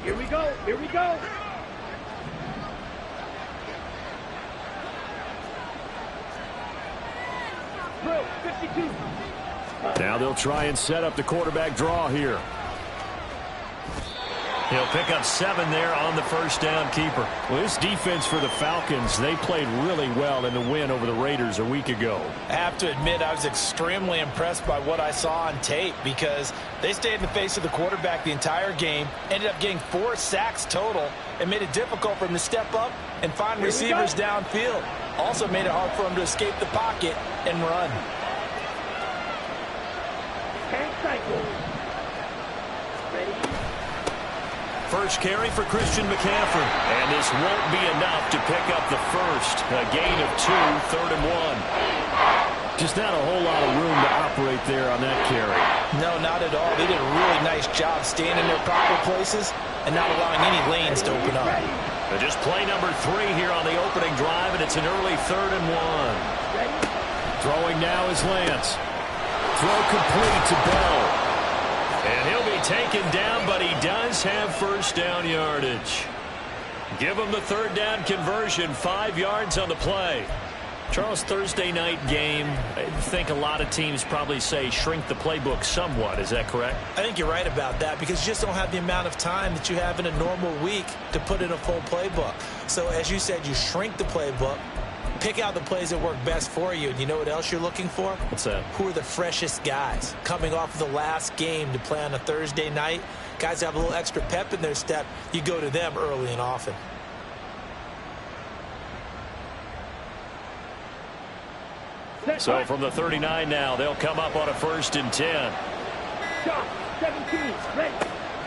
Here we go. Here we go. Bro, 52. Now they'll try and set up the quarterback draw here. He'll pick up 7 there on the first down keeper. Well, this defense for the Falcons, they played really well in the win over the Raiders a week ago. I have to admit, I was extremely impressed by what I saw on tape because they stayed in the face of the quarterback the entire game, ended up getting 4 sacks total, and made it difficult for him to step up and find receivers downfield. Also made it hard for him to escape the pocket and run. First carry for Christian McCaffrey. And this won't be enough to pick up the first. A gain of 2, 3rd and 1. Just not a whole lot of room to operate there on that carry. No, not at all. They did a really nice job staying in their proper places and not allowing any lanes to open up. Just play number 3 here on the opening drive, and it's an early 3rd and 1. Throwing now is Lance. Throw complete to Bell. And he'll be taken down, but he does have first down yardage. Give him the 3rd down conversion, 5 yards on the play. Charles, Thursday night game, I think a lot of teams probably say shrink the playbook somewhat. Is that correct? I think you're right about that because you just don't have the amount of time that you have in a normal week to put in a full playbook. So as you said, you shrink the playbook, pick out the plays that work best for you. And you know what else you're looking for? What's that? Who are the freshest guys coming off of the last game to play on a Thursday night? Guys have a little extra pep in their step. You go to them early and often. So from the 39 now, they'll come up on a 1st and 10. Shot, 17, ready.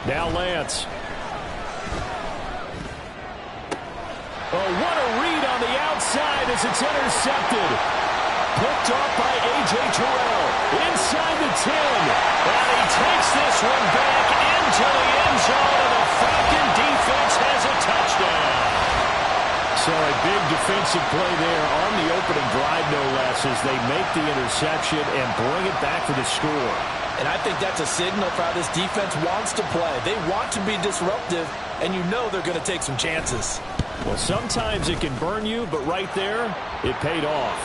Now Lance. Oh, what a read on the outside as it's intercepted. Picked off by A.J. Terrell. Inside the 10. And he takes this one back into the end zone, and the Falcon defense has a touchdown. So a big defensive play there on the opening drive, no less, as they make the interception and bring it back for the score. And I think that's a signal for how this defense wants to play. They want to be disruptive, and you know they're going to take some chances. Well, sometimes it can burn you, but right there, it paid off.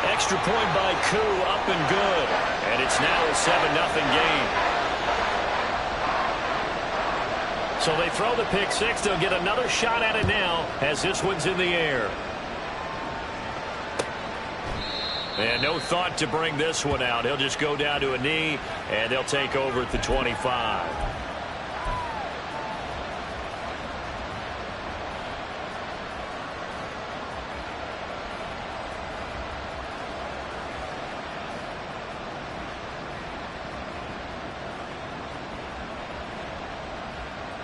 Extra point by Koo, up and good. And it's now a 7-0 game. So they throw the pick 6. They'll get another shot at it now as this one's in the air. And no thought to bring this one out. He'll just go down to a knee, and they'll take over at the 25.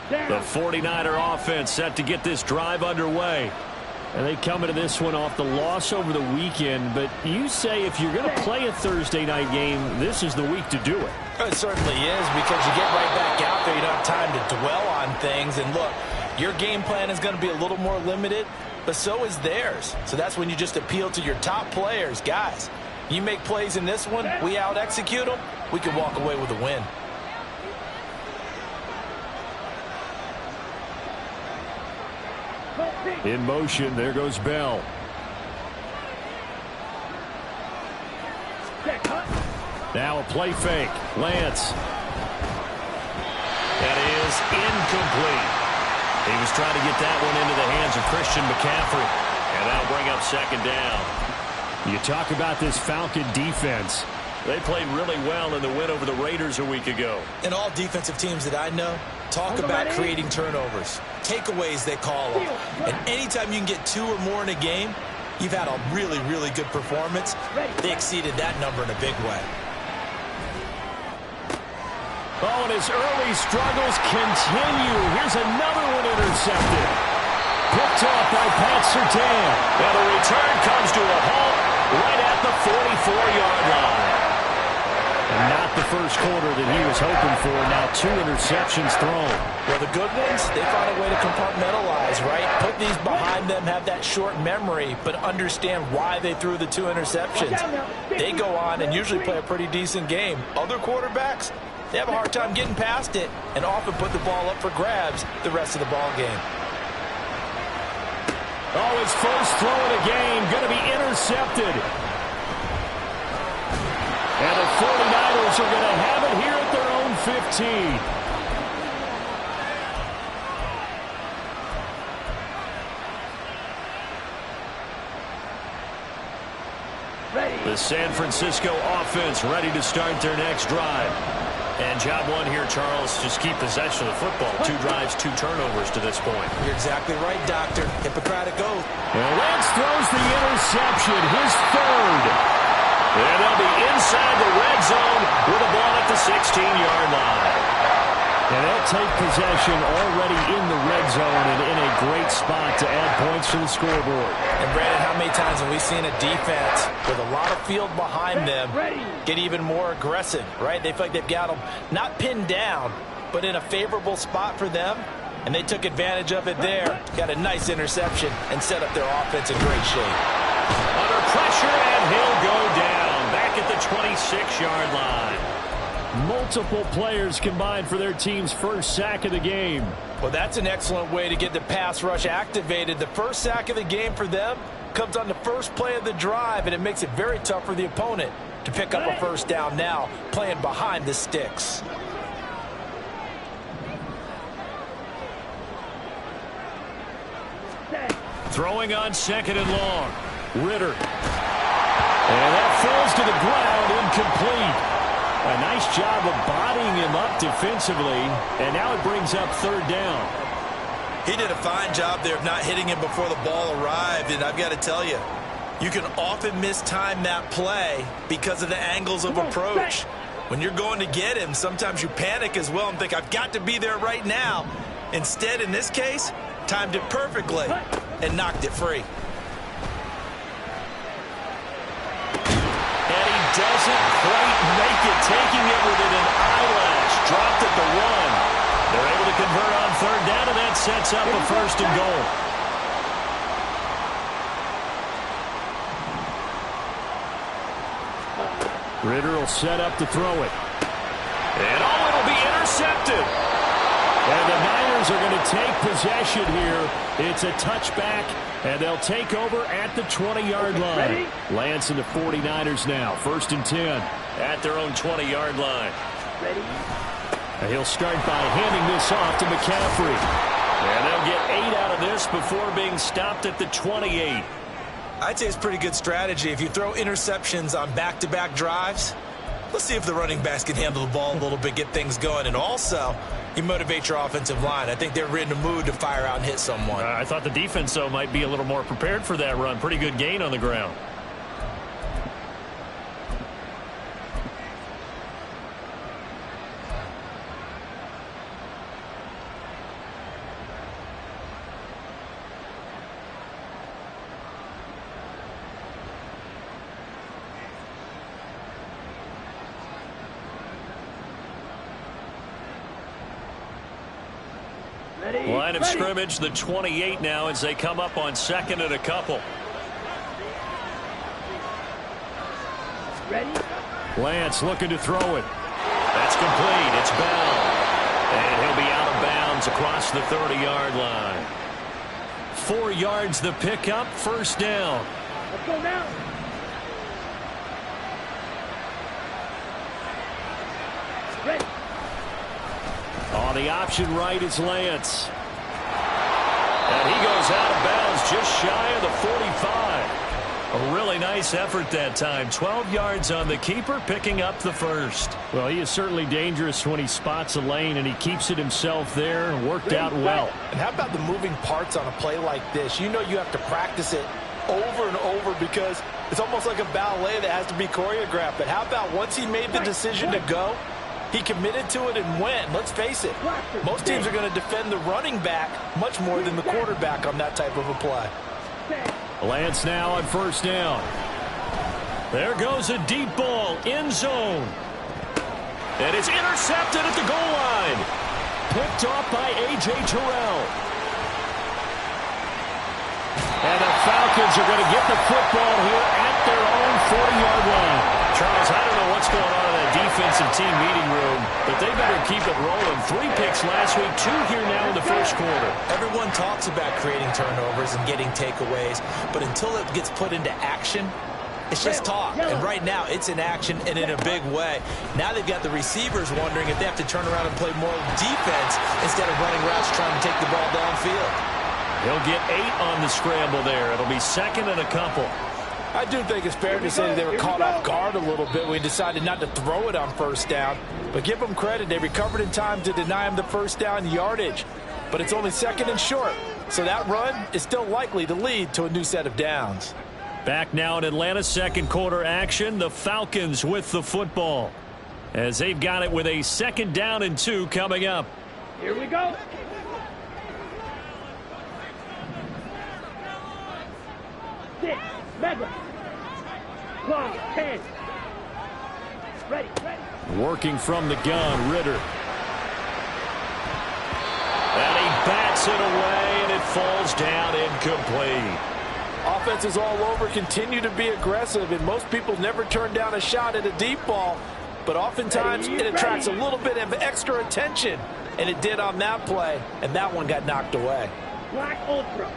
The 49er offense set to get this drive underway. And they come into this one off the loss over the weekend. But you say if you're going to play a Thursday night game, this is the week to do it. It certainly is because you get right back out there. You don't have time to dwell on things. And look, your game plan is going to be a little more limited, but so is theirs. So that's when you just appeal to your top players. Guys, you make plays in this one, we out-execute them, we can walk away with a win. In motion, there goes Bell. Now a play fake. Lance. That is incomplete. He was trying to get that one into the hands of Christian McCaffrey. And that'll bring up 2nd down. You talk about this Falcon defense. They played really well in the win over the Raiders a week ago. And all defensive teams that I know talk about creating turnovers. Takeaways, they call them. And anytime you can get 2 or more in a game, you've had a really, really good performance. They exceeded that number in a big way. Oh, and his early struggles continue. Here's another one intercepted. Picked off by Pat Surtain. Now the return comes to a halt right at the 44-yard line. And not the first quarter that he was hoping for. Now 2 interceptions thrown. Well, the good ones, they find a way to compartmentalize, right? Put these behind them, have that short memory, but understand why they threw the 2 interceptions. They go on and usually play a pretty decent game. Other quarterbacks, They have a hard time getting past it and often put the ball up for grabs the rest of the ball game. Oh, his first throw of the game going to be intercepted. And the 49ers are going to have it here at their own 15. The San Francisco offense ready to start their next drive. And job one here, Charles, just keep possession of the football. 2 drives, 2 turnovers to this point. You're exactly right, Doctor. Hippocratic oath. And Lance throws the interception, his 3rd. And they'll be inside the red zone with the ball at the 16-yard line. And they'll take possession already in the red zone and in a great spot to add points to the scoreboard. And, Brandon, how many times have we seen a defense with a lot of field behind them get even more aggressive, right? They feel like they've got them not pinned down, but in a favorable spot for them, and they took advantage of it there. Got a nice interception and set up their offense in great shape. Under pressure, and he'll go down back at the 26-yard line. Multiple players combined for their team's first sack of the game. Well, that's an excellent way to get the pass rush activated. The first sack of the game for them comes on the first play of the drive, and it makes it very tough for the opponent to pick up a first down now, playing behind the sticks. Throwing on 2nd and long. Ritter. And that falls to the ground, incomplete. A nice job of bodying him up defensively, and now it brings up 3rd down. He did a fine job there of not hitting him before the ball arrived, and I've got to tell you, you can often mistime that play because of the angles of approach. When you're going to get him, sometimes you panic as well and think, I've got to be there right now. Instead, in this case, timed it perfectly and knocked it free. Doesn't quite make it, taking it within an eyelash. Dropped at the 1. They're able to convert on 3rd down, and that sets up a 1st and goal. Ritter will set up to throw it. And it'll be intercepted. And the Niners are going to take possession here. It's a touchback, and they'll take over at the 20-yard line. Lance and the 49ers now, 1st and 10 at their own 20-yard line. And he'll start by handing this off to McCaffrey. And they'll get 8 out of this before being stopped at the 28. I'd say it's pretty good strategy. If you throw interceptions on back-to-back drives, let's see if the running backs can handle the ball a little bit, get things going. And also, you motivate your offensive line. I think they're in the mood to fire out and hit someone. I thought the defense, though, might be a little more prepared for that run. Pretty good gain on the ground. Line of scrimmage, the 28 now as they come up on 2nd and a couple. Ready? Lance looking to throw it. That's complete. It's Bell. And he'll be out of bounds across the 30-yard line. 4 yards the pickup, 1st down. Let's go now. Ready. On the option right is Lance. And he goes out of bounds just shy of the 45. A really nice effort that time. 12 yards on the keeper, picking up the 1st. Well, he is certainly dangerous when he spots a lane, and he keeps it himself there. Worked out well. And how about the moving parts on a play like this? You know you have to practice it over and over because it's almost like a ballet that has to be choreographed. But how about once he made the decision to go, he committed to it and went. Let's face it, most teams are going to defend the running back much more than the quarterback on that type of a play. Lance now on 1st down. There goes a deep ball, end zone. And it's intercepted at the goal line. Picked off by A.J. Terrell. And the Falcons are going to get the football here at their own 40-yard line. Charles, I don't know what's going on in that defensive team meeting room, but they better keep it rolling. 3 picks last week, 2 here now in the first quarter. Everyone talks about creating turnovers and getting takeaways, but until it gets put into action, it's just talk. And right now, it's in action and in a big way. Now they've got the receivers wondering if they have to turn around and play more defense instead of running routes trying to take the ball downfield. He'll get 8 on the scramble there. It'll be 2nd and a couple. I do think it's fair to say that they were caught off guard a little bit. We decided not to throw it on first down. But give them credit. They recovered in time to deny him the first down yardage. But it's only 2nd and short. So that run is still likely to lead to a new set of downs. Back now in Atlanta's second quarter action. The Falcons with the football, as they've got it with a 2nd down and 2 coming up. Here we go. Six. Medley. Clock. 10. Ready. Working from the gun, Ritter. And he bats it away, and it falls down incomplete. Offenses all over continue to be aggressive, and most people never turn down a shot at a deep ball. But oftentimes it attracts a little bit of extra attention, and it did on that play, and that one got knocked away. Black Ultra.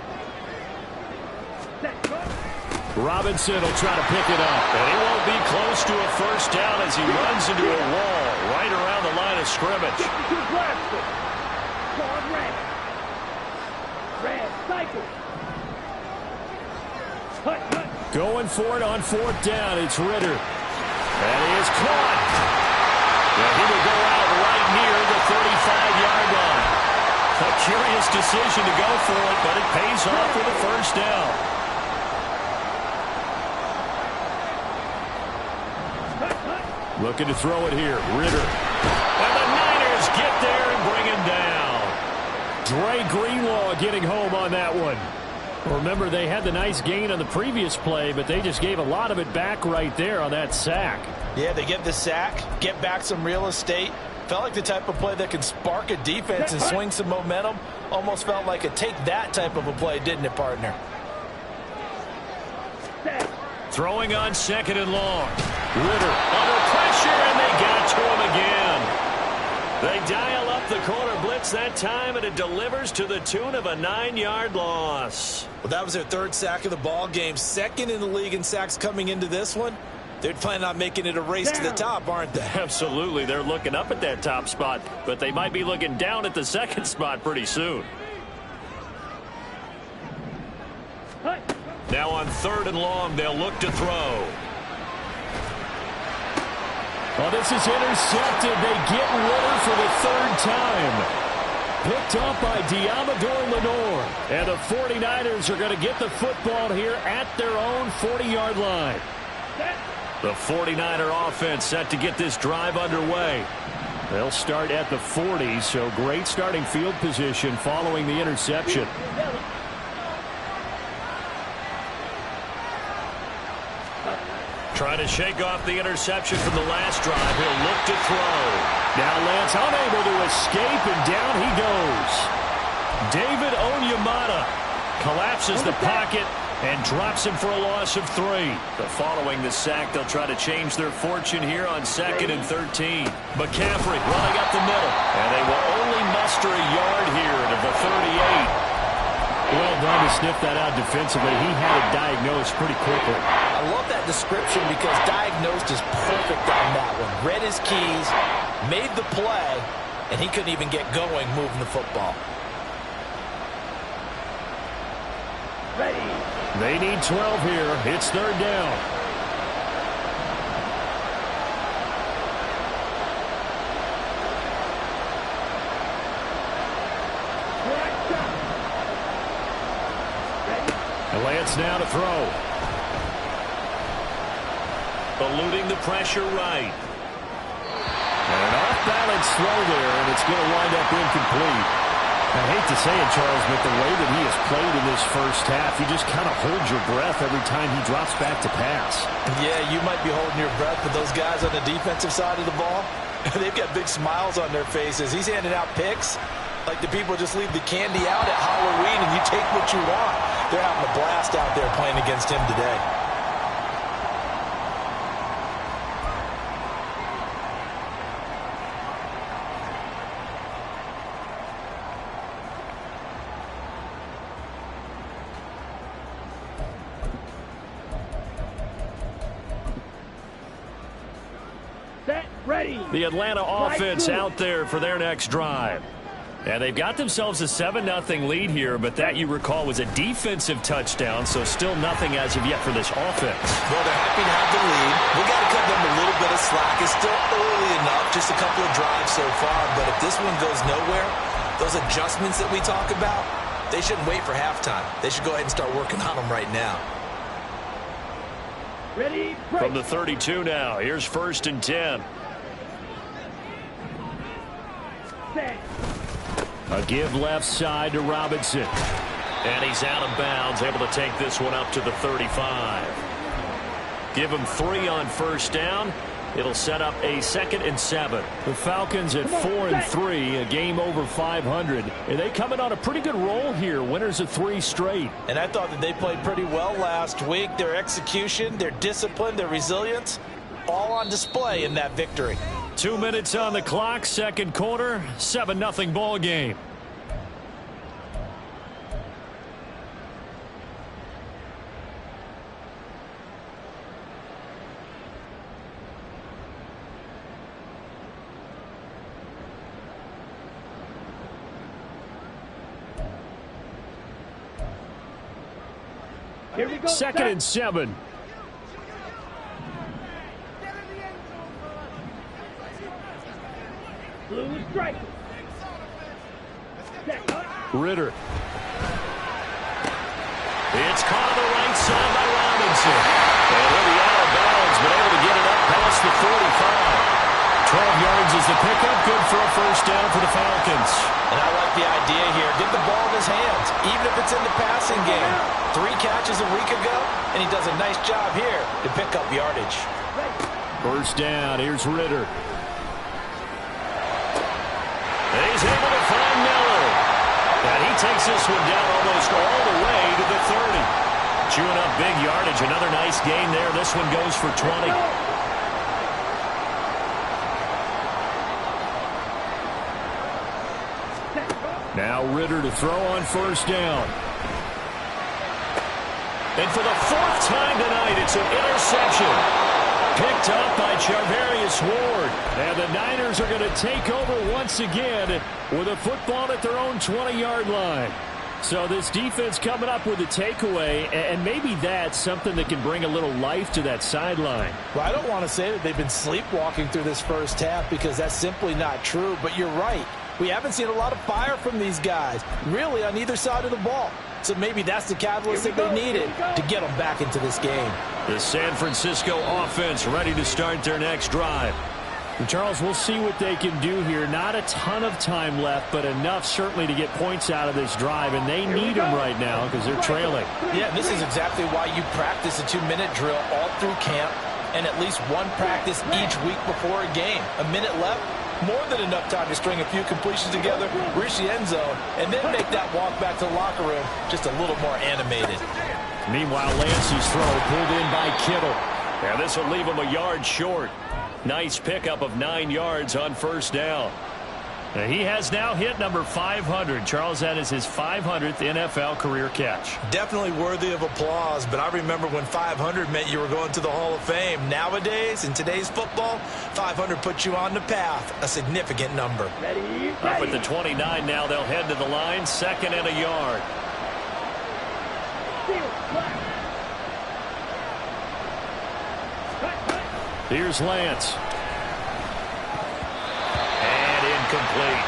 Robinson will try to pick it up, and he won't be close to a first down as he runs into a wall right around the line of scrimmage. Red cycle. Going for it on 4th down. It's Ritter. And he is caught. And he will go out right near the 35-yard line. A curious decision to go for it, but it pays off for the first down. Looking to throw it here. Ritter. And the Niners get there and bring him down. Dre Greenlaw getting home on that one. Remember, they had the nice gain on the previous play, but they just gave a lot of it back right there on that sack. Yeah, they get the sack, get back some real estate. Felt like the type of play that can spark a defense and swing some momentum. Almost felt like a take that type of a play, didn't it, partner? Throwing on 2nd and long. Ritter under pressure, and they got to him again. They dial up the corner blitz that time, and it delivers to the tune of a 9-yard loss. Well, that was their 3rd sack of the ball game. 2nd in the league in sacks coming into this one. They're planning on making it a race to the top, aren't they? Absolutely. They're looking up at that top spot, but they might be looking down at the 2nd spot pretty soon. Now on 3rd and long, they'll look to throw. Well, this is intercepted. They get Ritter for the 3rd time. Picked up by Diamador Lenore. And the 49ers are going to get the football here at their own 40-yard line. The 49er offense set to get this drive underway. They'll start at the 40, so great starting field position following the interception. Trying to shake off the interception from the last drive. He'll look to throw. Now Lance unable to escape, and down he goes. David Onyemata collapses the pocket and drops him for a loss of 3. But following the sack, they'll try to change their fortune here on 2nd and 13. McCaffrey running up the middle, and they will only muster a yard here to the 38. Well done to sniff that out defensively. He had it diagnosed pretty quickly. I love that description because diagnosed is perfect on that one. Read his keys, made the play, and he couldn't even get going moving the football. Ready. They need 12 here. It's 3rd down. Lance now to throw. Eluding the pressure right. And an off-balance throw there, and it's going to wind up incomplete. I hate to say it, Charles, but the way that he has played in this first half, you just kind of hold your breath every time he drops back to pass. Yeah, you might be holding your breath, but those guys on the defensive side of the ball, they've got big smiles on their faces. He's handing out picks like the people just leave the candy out at Halloween and you take what you want. They're having a blast out there playing against him today. Ready. The Atlanta offense out there for their next drive. And they've got themselves a 7-0 lead here, but that, you recall, was a defensive touchdown, so still nothing as of yet for this offense. Well, they're happy to have the lead. We got to cut them a little bit of slack. It's still early enough, just a couple of drives so far, but if this one goes nowhere, those adjustments that we talk about, they shouldn't wait for halftime. They should go ahead and start working on them right now. Ready. Break. From the 32 now, here's 1st and 10. Set. A give left side to Robinson. And he's out of bounds, able to take this one up to the 35. Give him 3 on 1st down. It'll set up a 2nd and 7. The Falcons at 4-3, a game over 500. And they come in on a pretty good roll here, winners of 3 straight. And I thought that they played pretty well last week. Their execution, their discipline, their resilience, all on display in that victory. 2 minutes on the clock, 2nd quarter, 7-0 ball game. Here we go. 2nd and 7. Blue strike. Ritter. It's caught on the right side by Robinson. And he'll be out of bounds, but able to get it up past the 45. 12 yards is the pickup. Good for a 1st down for the Falcons. And I like the idea here. Get the ball in his hands, even if it's in the passing game. 3 catches a week ago, and he does a nice job here to pick up yardage. 1st down. Here's Ritter. He's able to find Miller. And he takes this one down almost all the way to the 30. Chewing up big yardage. Another nice gain there. This one goes for 20. Now Ritter to throw on 1st down. And for the 4th time tonight, it's an interception. Picked up by Charvarius Ward. And the Niners are going to take over once again with a football at their own 20-yard line. So this defense coming up with a takeaway, and maybe that's something that can bring a little life to that sideline. Well, I don't want to say that they've been sleepwalking through this 1st half because that's simply not true, but you're right. We haven't seen a lot of fire from these guys, really, on either side of the ball. So maybe that's the catalyst that they needed to get them back into this game. The San Francisco offense ready to start their next drive. And Charles, we'll see what they can do here. Not a ton of time left, but enough certainly to get points out of this drive, and they need them right now because they're trailing. Yeah, this is exactly why you practice a 2-minute drill all through camp and at least one practice each week before a game. A minute left, more than enough time to string a few completions together, reach the end zone, and then make that walk back to the locker room just a little more animated. Meanwhile, Lance's throw pulled in by Kittle. And this will leave him a yard short. Nice pickup of 9 yards on 1st down. He has now hit number 500. Charles, that is his 500th NFL career catch. Definitely worthy of applause, but I remember when 500 meant you were going to the Hall of Fame. Nowadays, in today's football, 500 puts you on the path, a significant number. Ready. Up at the 29 now, they'll head to the line, 2nd and a yard. Here's Lance. And incomplete.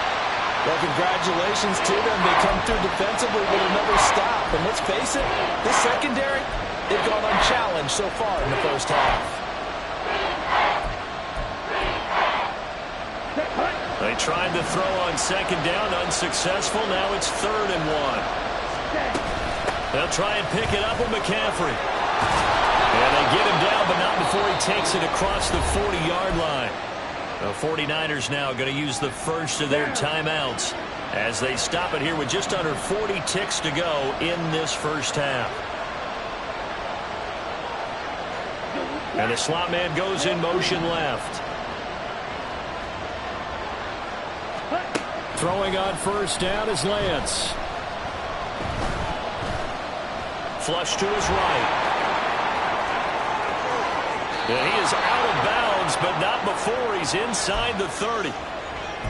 Well, congratulations to them. They come through defensively with another stop. And let's face it, this secondary, they've gone unchallenged so far in the 1st half. They tried to throw on 2nd down, unsuccessful. Now it's 3rd and 1. They'll try and pick it up with McCaffrey. And they get him down, but not before he takes it across the 40-yard line. The 49ers now going to use the first of their timeouts as they stop it here with just under 40 ticks to go in this 1st half. And the slot man goes in motion left. Throwing on 1st down is Lance. Flush to his right. And he is out of bounds yards, but not before he's inside the 30.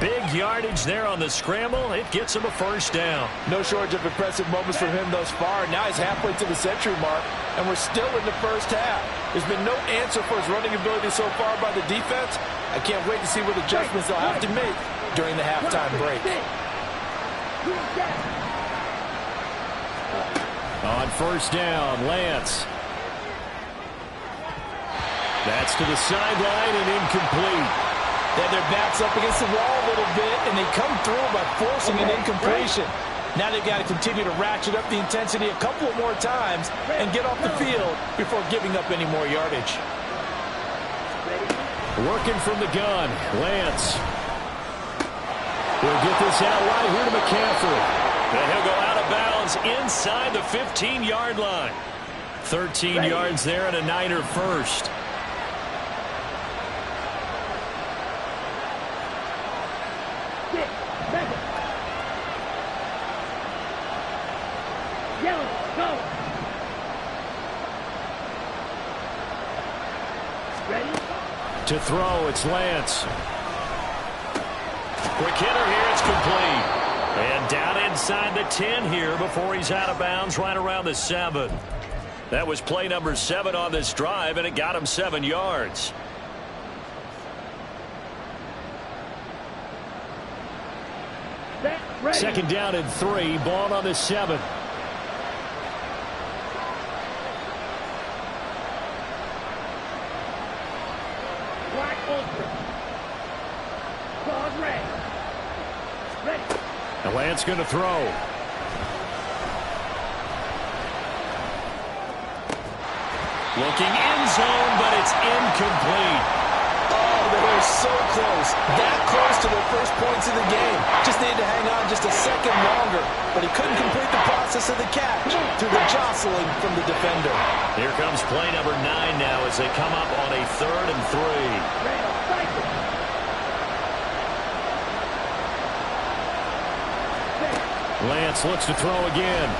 Big yardage there on the scramble. It gets him a first down. No shortage of impressive moments from him thus far. Now he's halfway to the century mark, and we're still in the first half. There's been no answer for his running ability so far by the defense. I can't wait to see what adjustments they'll have to make during the halftime break. On first down, Lance. That's to the sideline and incomplete. They have their backs up against the wall a little bit, and they come through by forcing an incompletion. Now they've got to continue to ratchet up the intensity a couple of more times and get off the field before giving up any more yardage. Working from the gun, Lance. He'll get this out right here to McCaffrey. And he'll go out of bounds inside the 15-yard line. 13 yards there and a Niner first. To throw, it's Lance. Quick hitter here, it's complete. And down inside the 10 here before he's out of bounds right around the 7. That was play number 7 on this drive, and it got him 7 yards. Second down and 3, ball on the 7. And Lance going to throw. Looking end zone, but it's incomplete. Oh, they were so close. That close to their first points of the game. Just needed to hang on just a second longer, but he couldn't complete the process of the catch through the jostling from the defender. Here comes play number 9 now as they come up on a 3rd and 3. Lance looks to throw again.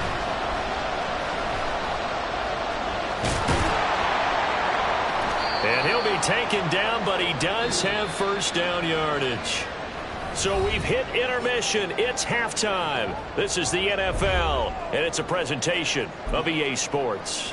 And he'll be taken down, but he does have first down yardage. So we've hit intermission. It's halftime. This is the NFL, and it's a presentation of EA Sports.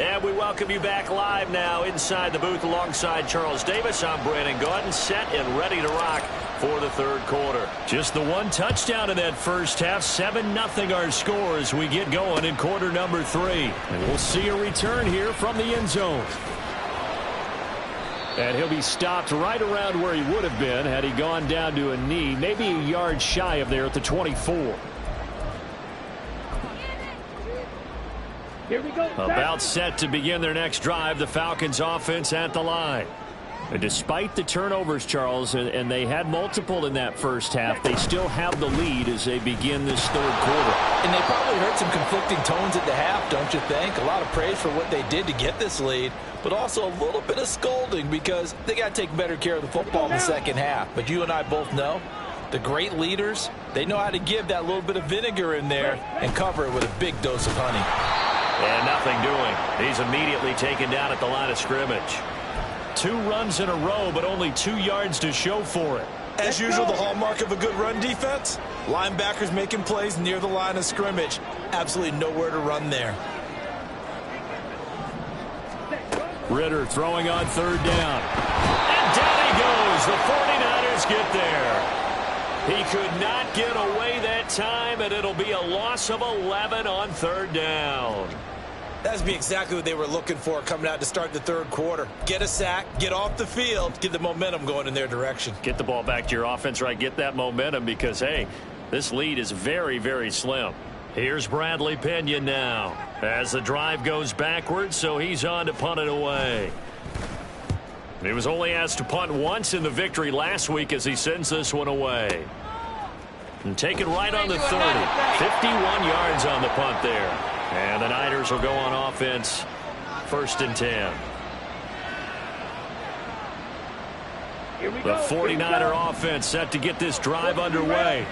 And we welcome you back live now inside the booth alongside Charles Davis. I'm Brandon Gaudin, set and ready to rock for the 3rd quarter. Just the one touchdown in that first half. 7-0 our score as we get going in quarter number 3. And we'll see a return here from the end zone. And he'll be stopped right around where he would have been had he gone down to a knee, maybe a yard shy of there at the 24. Here we go. About set to begin their next drive, the Falcons offense at the line. And despite the turnovers, Charles, and they had multiple in that first half, they still have the lead as they begin this 3rd quarter. And they probably heard some conflicting tones at the half, don't you think? A lot of praise for what they did to get this lead, but also a little bit of scolding because they got to take better care of the football in the second half. But you and I both know the great leaders, they know how to give that little bit of vinegar in there and cover it with a big dose of honey. And nothing doing. He's immediately taken down at the line of scrimmage. 2 runs in a row, but only 2 yards to show for it. As usual, the hallmark of a good run defense, linebackers making plays near the line of scrimmage. Absolutely nowhere to run there. Ritter throwing on 3rd down. And down he goes. The 49ers get there. He could not get away that time, and it'll be a loss of 11 on 3rd down. That'd be exactly what they were looking for coming out to start the 3rd quarter. Get a sack, get off the field, get the momentum going in their direction. Get the ball back to your offense, right? Get that momentum because, hey, this lead is very, very slim. Here's Bradley Pinion now as the drive goes backwards, so he's on to punt it away. He was only asked to punt once in the victory last week as he sends this one away. And take it right on the 30. 51 yards on the punt there. And the Niners will go on offense, 1st and 10. The 49er offense set to get this drive underway.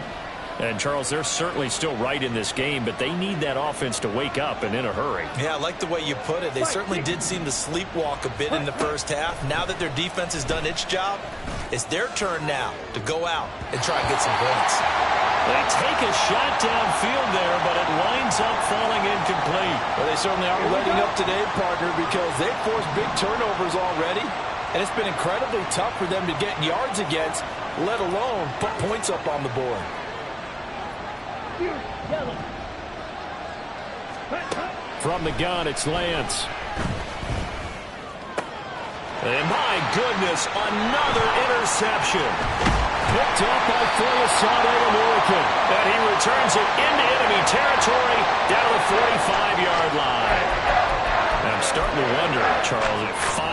And, Charles, they're certainly still right in this game, but they need that offense to wake up and in a hurry. Yeah, I like the way you put it. They certainly did seem to sleepwalk a bit in the first half. Now that their defense has done its job, it's their turn now to go out and try and get some points. They take a shot downfield there, but it winds up falling incomplete. Well, they certainly aren't letting up today, partner, because they've forced big turnovers already, and it's been incredibly tough for them to get yards against, let alone put points up on the board. From the gun, it's Lance. And my goodness, another interception. Picked up by Foyesade American. And he returns it into enemy territory down the 45-yard line. I'm starting to wonder, Charles, if 5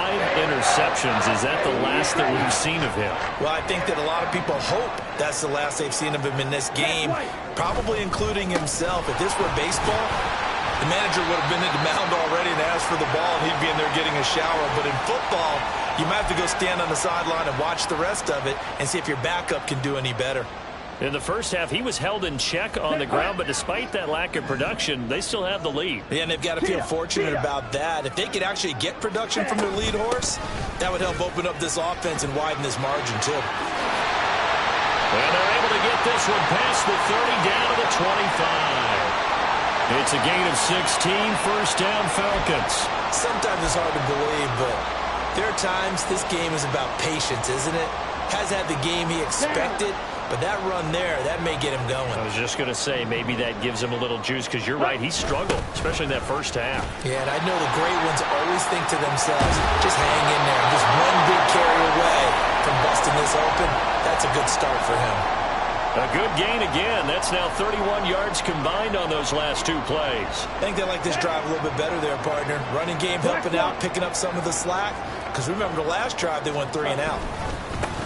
interceptions, is that the last that we've seen of him? Well, I think that a lot of people hope that's the last they've seen of him in this game, probably including himself. If this were baseball, the manager would have been at the mound already and asked for the ball, and he'd be in there getting a shower. But in football, you might have to go stand on the sideline and watch the rest of it and see if your backup can do any better. In the first half, he was held in check on the ground, but despite that lack of production, they still have the lead. Yeah, and they've got to feel fortunate about that. If they could actually get production from their lead horse, that would help open up this offense and widen this margin, too. And they're able to get this one past the 30 down to the 25. It's a gain of 16, first down Falcons. Sometimes it's hard to believe, but there are times this game is about patience, isn't it? Has had the game he expected, but that run there, that may get him going. I was just going to say, maybe that gives him a little juice, because you're right, he struggled, especially in that first half. Yeah, and I know the great ones always think to themselves, just hang in there. Just one big carry away from busting this open. That's a good start for him. A good gain again. That's now 31 yards combined on those last 2 plays. I think they like this drive a little bit better there, partner. Running game helping out, picking up some of the slack. Because remember, the last drive, they went 3 and out.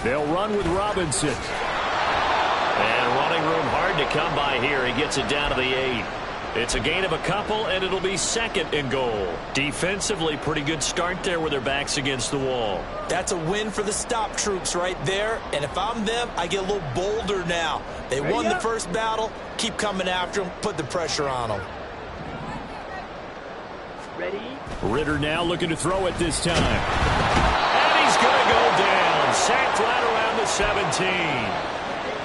They'll run with Robinson. And running room hard to come by here. He gets it down to the 8. It's a gain of a couple, and it'll be 2nd and goal. Defensively, pretty good start there with their backs against the wall. That's a win for the stop troops right there. And if I'm them, I get a little bolder now. They won the first battle. Keep coming after them. Put the pressure on them. Ready? Ritter now looking to throw it this time. And he's going to go down. Sacked right around the 17.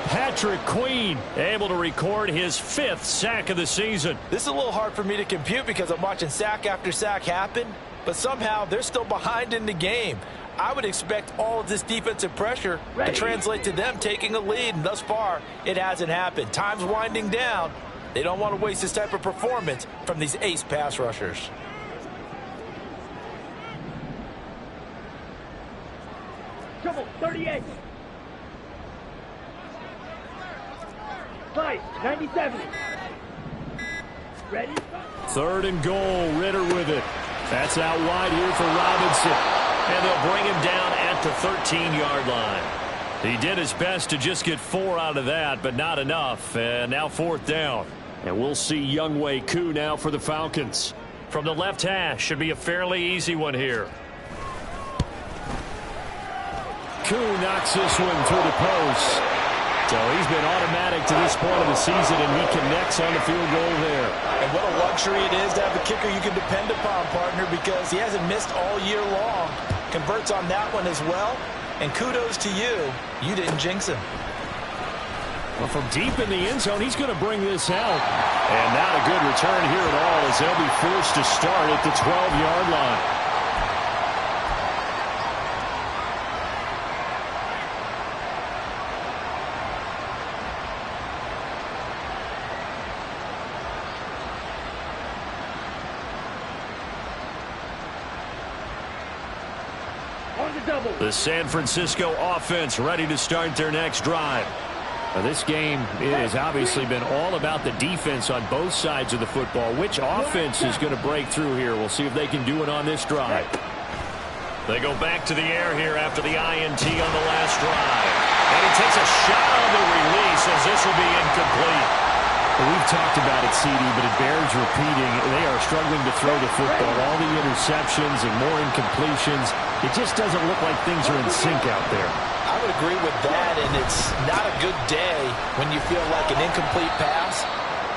Patrick Queen able to record his 5th sack of the season. This is a little hard for me to compute because I'm watching sack after sack happen, but somehow they're still behind in the game. I would expect all of this defensive pressure to translate to them taking a lead, and thus far, it hasn't happened. Time's winding down. They don't want to waste this type of performance from these ace pass rushers. Trouble, 38. 5, 97. Ready? 3rd and goal. Ritter with it. That's out wide here for Robinson. And they'll bring him down at the 13-yard line. He did his best to just get 4 out of that, but not enough. And now 4th down. And we'll see Younghoe Koo now for the Falcons. From the left hash, should be a fairly easy one here. Koo knocks this one through the post. So he's been automatic to this point of the season, and he connects on the field goal there. And what a luxury it is to have a kicker you can depend upon, partner, because he hasn't missed all year long. Converts on that one as well. And kudos to you. You didn't jinx him. Well, from deep in the end zone, he's going to bring this out. And not a good return here at all, as they'll be forced to start at the 12-yard line. The San Francisco offense ready to start their next drive. Now, this game has obviously been all about the defense on both sides of the football. Which offense is going to break through here? We'll see if they can do it on this drive. They go back to the air here after the INT on the last drive. And he takes a shot on the release as this will be incomplete. Well, we've talked about it, CD, but it bears repeating. They are struggling to throw the football. All the interceptions and more incompletions. It just doesn't look like things are in sync out there. I would agree with that, and it's not a good day when you feel like an incomplete pass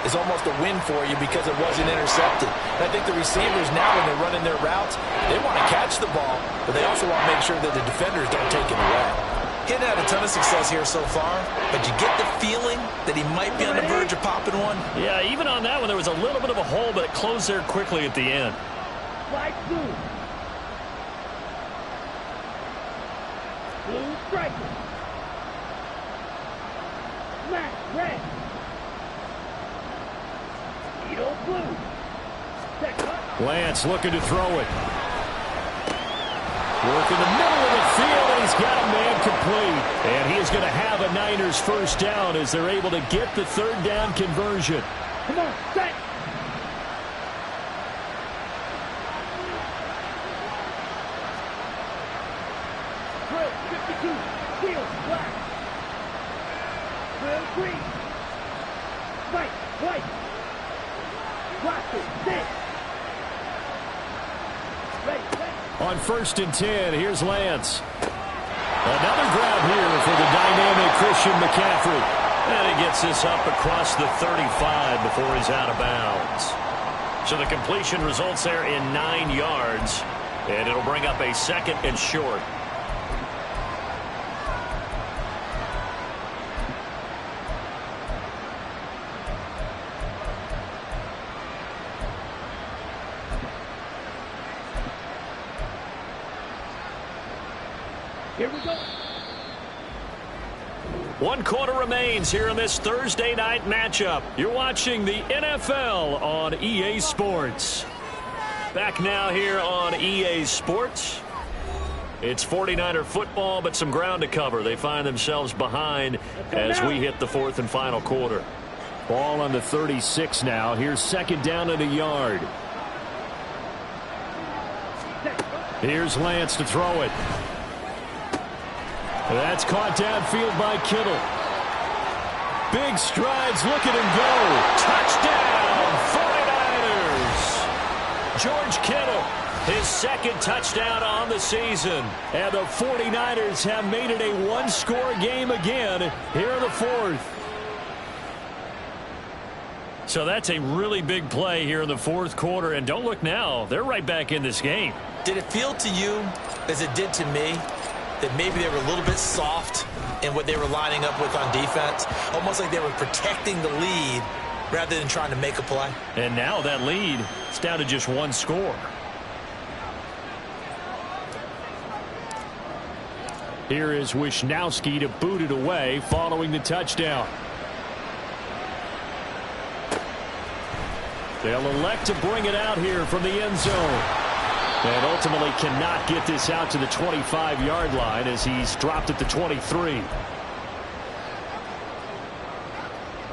is almost a win for you because it wasn't intercepted. And I think the receivers now, when they're running their routes, they want to catch the ball, but they also want to make sure that the defenders don't take it away. Getting had a ton of success here so far, but you get the feeling that he might be on the verge of popping one. Yeah, even on that one, there was a little bit of a hole, but it closed there quickly at the end. Slide blue. Blue striker. Black, red. Needle blue. Lance looking to throw it. Work in the middle of the field, and he's got a man complete. And he is going to have a Niners first down as they're able to get the third down conversion. Come on, set. Drill 52, steel, black. Drill green. White. Blaster, six. Ready. On 1st and 10, here's Lance. Another grab here for the dynamic Christian McCaffrey. And he gets this up across the 35 before he's out of bounds. So the completion results there in 9 yards. And it'll bring up a 2nd and short. Here we go. 1 quarter remains here in this Thursday night matchup. You're watching the NFL on EA Sports. Back now here on EA Sports. It's 49er football, but some ground to cover. They find themselves behind as we hit the 4th and final quarter. Ball on the 36 now. Here's 2nd down and a yard. Here's Lance to throw it. That's caught downfield by Kittle. Big strides, look at him go. Touchdown, 49ers. George Kittle, his 2nd touchdown on the season. And the 49ers have made it a 1-score game again here in the 4th. So that's a really big play here in the 4th quarter. And don't look now, they're right back in this game. Did it feel to you, as it did to me, that maybe they were a little bit soft in what they were lining up with on defense? Almost like they were protecting the lead rather than trying to make a play. And now that lead is down to just 1 score. Here is Wisnowski to boot it away following the touchdown. They'll elect to bring it out here from the end zone. And ultimately cannot get this out to the 25-yard line as he's dropped at the 23.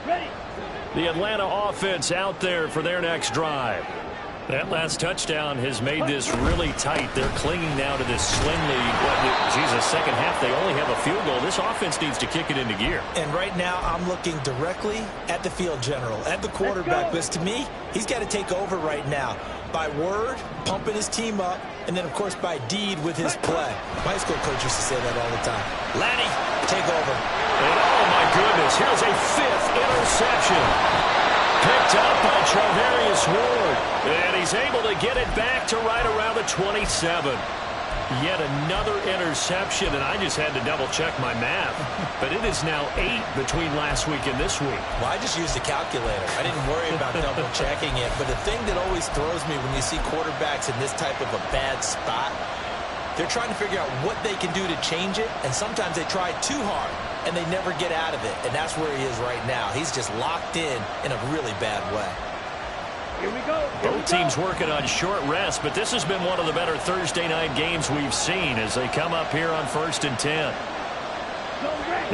Ready. The Atlanta offense out there for their next drive. That last touchdown has made this really tight. They're clinging now to this slim lead. Second half, they only have a field goal. This offense needs to kick it into gear. And right now, I'm looking directly at the field general, at the quarterback. Because to me, he's got to take over right now. By word, pumping his team up, and then, of course, by deed with his play. My school coach used to say that all the time. Laddie, take over. And oh, my goodness, here's a 5th interception. Picked up by Charvarius Ward. And he's able to get it back to right around the 27. Yet another interception, and I just had to double-check my math. But it is now 8 between last week and this week. Well, I just used a calculator. I didn't worry about double-checking it. But the thing that always throws me when you see quarterbacks in this type of a bad spot, they're trying to figure out what they can do to change it, and sometimes they try too hard, and they never get out of it. And that's where he is right now. He's just locked in a really bad way. Here we go. Both teams working on short rest, but this has been one of the better Thursday night games we've seen as they come up here on 1st and 10.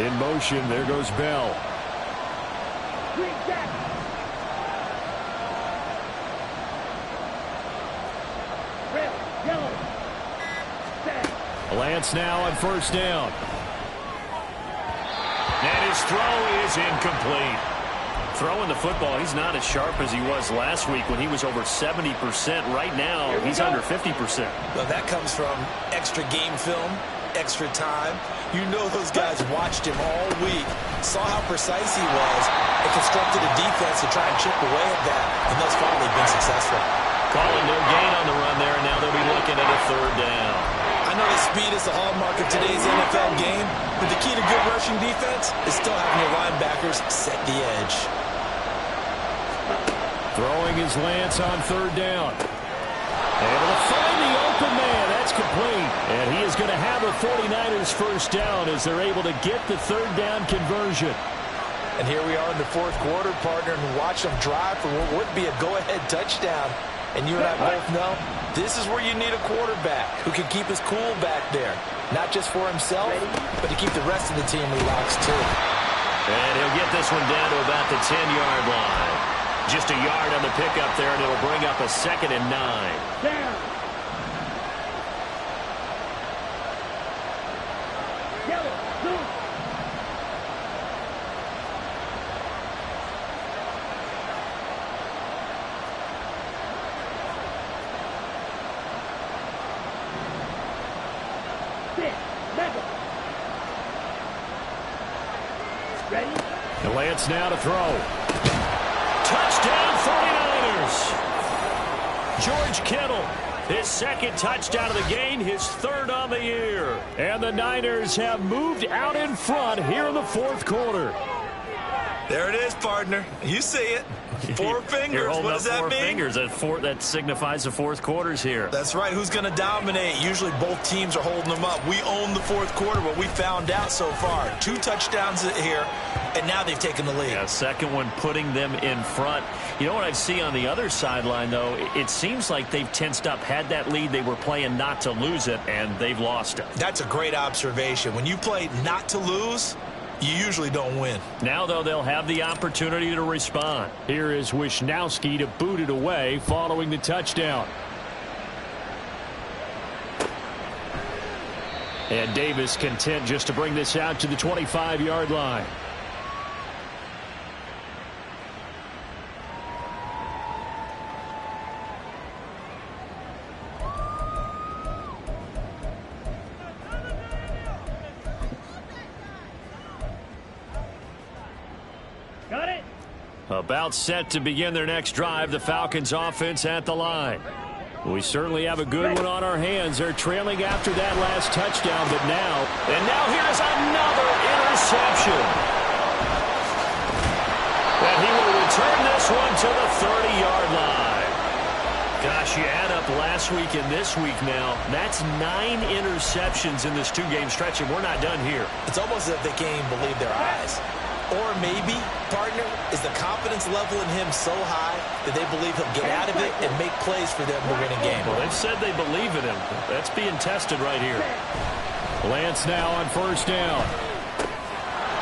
In motion, there goes Bell. Green jacket. Red, yellow. Set. Lance now on 1st down. And his throw is incomplete. Throwing the football, he's not as sharp as he was last week when he was over 70%. Right now, he's under 50%. Well, that comes from extra game film extra time. You know those guys watched him all week, saw how precise he was, and constructed a defense to try and chip away at that. And thus far, they've been successful. Calling no gain on the run there, and now they'll be looking at a third down. I know that speed is the hallmark of today's NFL game, but the key to good rushing defense is still having your linebackers set the edge. Throwing is Lance on third down. Able to find the open man. That's complete. And he is going to have a 49ers first down as they're able to get the third down conversion. And here we are in the fourth quarter, partner, and watch them drive for what would be a go-ahead touchdown. And you and I both know this is where you need a quarterback who can keep his cool back there. Not just for himself, but to keep the rest of the team relaxed too. And he'll get this one down to about the 10-yard line. Just a yard on the pickup there, and it'll bring up a 2nd and 9. Down. Yellow. Blue. Ready? And Lance now to throw. Touchdown 49ers. George Kittle, his second touchdown of the game, his third on the year. And the Niners have moved out in front here in the fourth quarter. There it is, partner. You see it. Four fingers. What does that mean? Four fingers. That signifies the fourth quarter's here. That's right. Who's going to dominate? Usually both teams are holding them up. We own the fourth quarter, what we found out so far. 2 touchdowns here, and now they've taken the lead. Yeah, second one putting them in front. You know what I see on the other sideline, though? It seems like they've tensed up, had that lead. They were playing not to lose it, and they've lost it. That's a great observation. When you play not to lose, you usually don't win. Now, though, they'll have the opportunity to respond. Here is Wisnowski to boot it away following the touchdown. And Davis content just to bring this out to the 25-yard line. Got it. About set to begin their next drive, the Falcons offense at the line. We certainly have a good one on our hands. They're trailing after that last touchdown, but now here's another interception. And he will return this one to the 30-yard line. Gosh, you add up last week and this week now, that's 9 interceptions in this 2-game stretch, and we're not done here. It's almost as if they can't even believe their eyes. Or maybe, partner, is the confidence level in him so high that they believe he'll get out of it and make plays for them to win a game. Well, they've said they believe in him. That's being tested right here. Lance now on first down.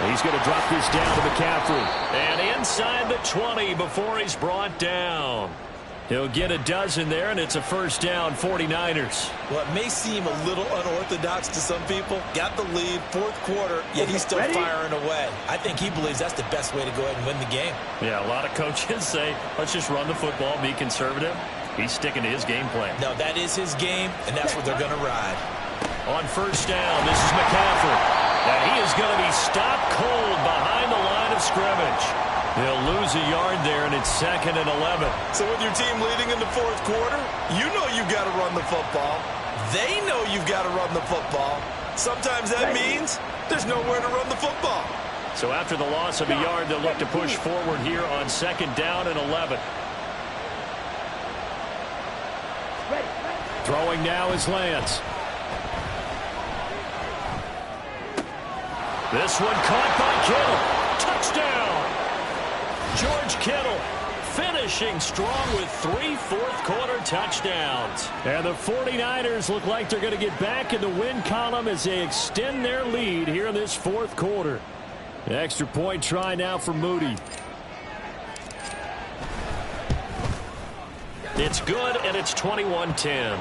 He's going to drop this down to McCaffrey. And inside the 20 before he's brought down. He'll get a dozen there, and it's a first down, 49ers. Well, it may seem a little unorthodox to some people. Got the lead, fourth quarter, yet he's still firing away. I think he believes that's the best way to go ahead and win the game. Yeah, a lot of coaches say, let's just run the football, be conservative. He's sticking to his game plan. No, that is his game, and that's what they're going to ride. On first down, this is McCaffrey. And he is going to be stopped cold behind the line of scrimmage. They'll lose a yard there, and it's 2nd and 11. So with your team leading in the fourth quarter, you know you've got to run the football. They know you've got to run the football. Sometimes that means there's nowhere to run the football. So after the loss of a yard, they'll look to push forward here on 2nd down and 11. Throwing now is Lance. This one caught by Kittle. Touchdown! George Kittle finishing strong with 3 fourth-quarter touchdowns. And the 49ers look like they're going to get back in the win column as they extend their lead here in this fourth quarter. The extra point try now for Moody. It's good, and it's 21-10.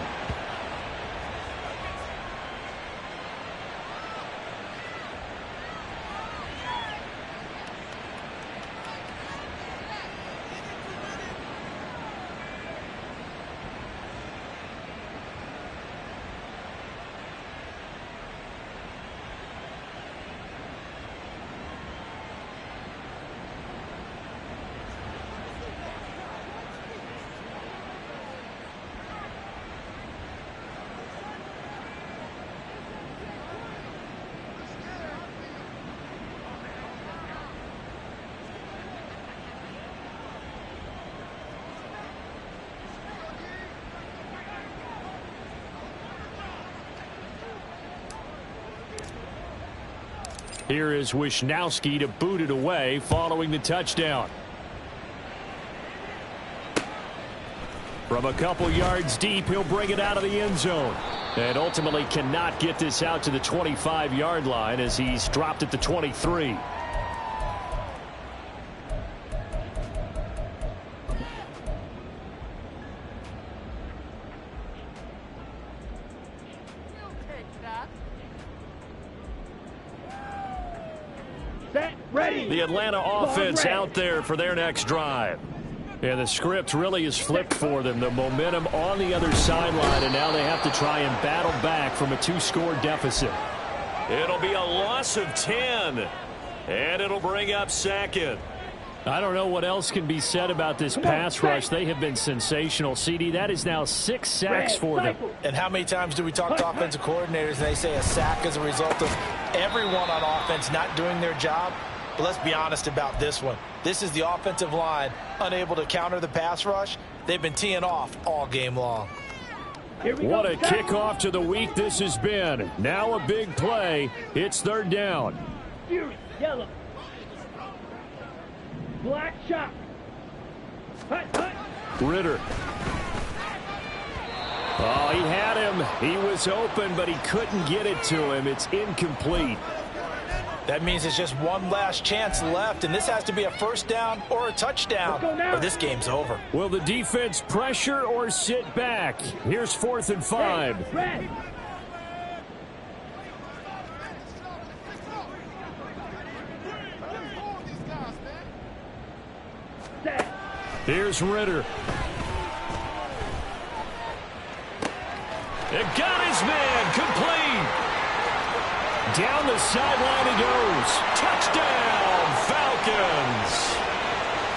Here is Wisnowski to boot it away following the touchdown. From a couple yards deep, he'll bring it out of the end zone. And ultimately cannot get this out to the 25-yard line as he's dropped at the 23. Set, ready. The Atlanta offense out there for their next drive. And the script really is flipped for them. The momentum on the other sideline, and now they have to try and battle back from a 2-score deficit. It'll be a loss of 10, and it'll bring up second. I don't know what else can be said about this pass rush. They have been sensational. CD, that is now 6 sacks for them. And how many times do we talk to offensive coordinators and they say a sack is a result of everyone on offense not doing their job? But let's be honest about this one. This is the offensive line unable to counter the pass rush. They've been teeing off all game long. What a kickoff to the week this has been. Now a big play. It's third down. Fury, yellow. Black shot. Hut, hut. Ritter. Oh, he had him. He was open, but he couldn't get it to him. It's incomplete. That means it's just one last chance left, and this has to be a first down or a touchdown, or this game's over. Will the defense pressure or sit back? Here's 4th and 5. Red. Set. Here's Ritter. It got his man complete. Down the sideline he goes. Touchdown, Falcons.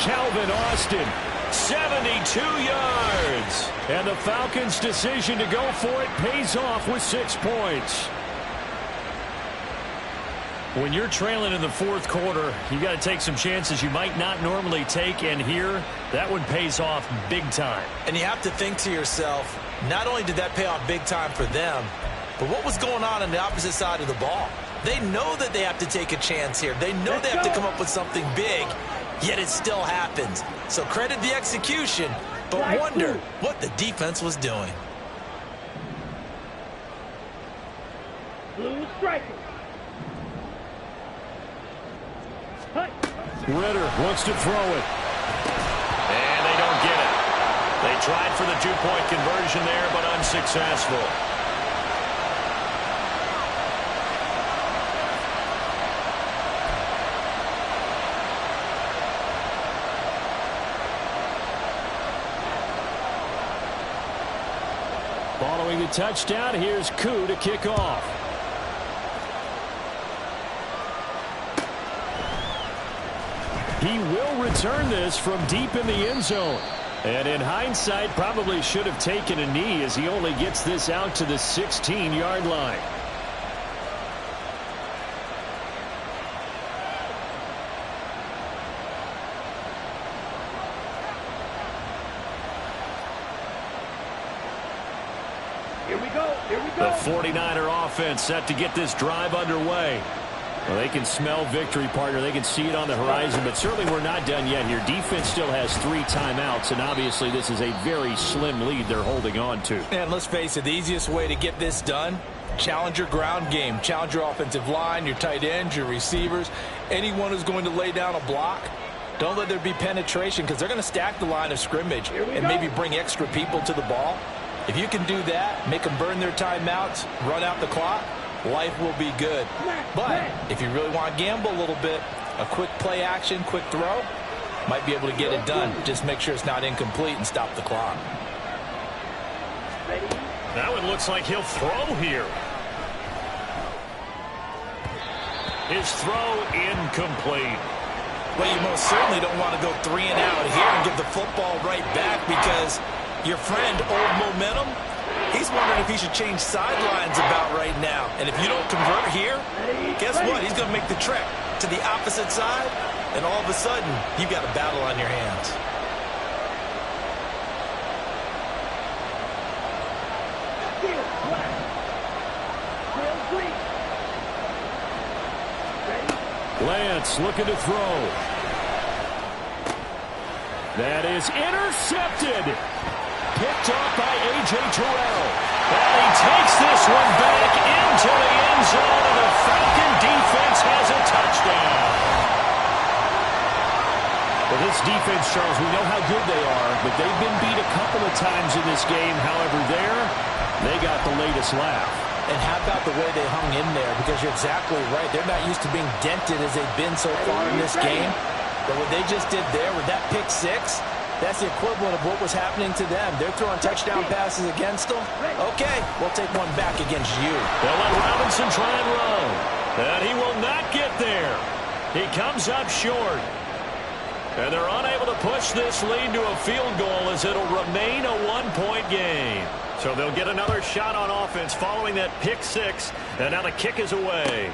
Calvin Austin, 72 yards. And the Falcons' decision to go for it pays off with 6 points. When you're trailing in the fourth quarter, you got to take some chances you might not normally take, and here, that one pays off big time. And you have to think to yourself, not only did that pay off big time for them, but what was going on the opposite side of the ball? They know that they have to take a chance here. They know they have to come up with something big, yet it still happens. So credit the execution, but wonder what the defense was doing. Blue striker. Hut. Ritter wants to throw it. And they don't get it. They tried for the 2-point conversion there, but unsuccessful. Following the touchdown, here's Koo to kick off. He will return this from deep in the end zone. And in hindsight, probably should have taken a knee as he only gets this out to the 16-yard line. Here we go. Here we go. The 49er offense set to get this drive underway. Well, they can smell victory, partner. They can see it on the horizon, but certainly we're not done yet here. Defense still has 3 timeouts, and obviously this is a very slim lead they're holding on to. And let's face it, the easiest way to get this done, challenge your ground game. Challenge your offensive line, your tight ends, your receivers, anyone who's going to lay down a block. Don't let there be penetration because they're going to stack the line of scrimmage and maybe bring extra people to the ball. If you can do that, make them burn their timeouts, run out the clock, life will be good. But if you really want to gamble a little bit, a quick play action, quick throw, might be able to get it done. Just make sure it's not incomplete and stop the clock. Now it looks like he'll throw here. His throw incomplete. Well, you most certainly don't want to go 3 and out here and give the football right back because your friend, Old Momentum, he's wondering if he should change sidelines about right now. And if you don't convert here, guess what? He's going to make the trek to the opposite side, and all of a sudden, you've got a battle on your hands. Black. Green. Ready. Lance looking to throw. That is intercepted. Picked off by A.J. Terrell. And he takes this one back into the end zone, and the Falcon defense has a touchdown. Well, this defense, Charles, we know how good they are, but they've been beat a couple of times in this game. However, they got the latest laugh. And how about the way they hung in there? Because you're exactly right. They're not used to being dented as they've been so far in this game. But what they just did there with that pick six, that's the equivalent of what was happening to them. They're throwing touchdown passes against them. Okay, we'll take one back against you. They'll let Robinson try and run. And he will not get there. He comes up short. And they're unable to push this lead to a field goal as it'll remain a one-point game. So they'll get another shot on offense following that pick six. And now the kick is away.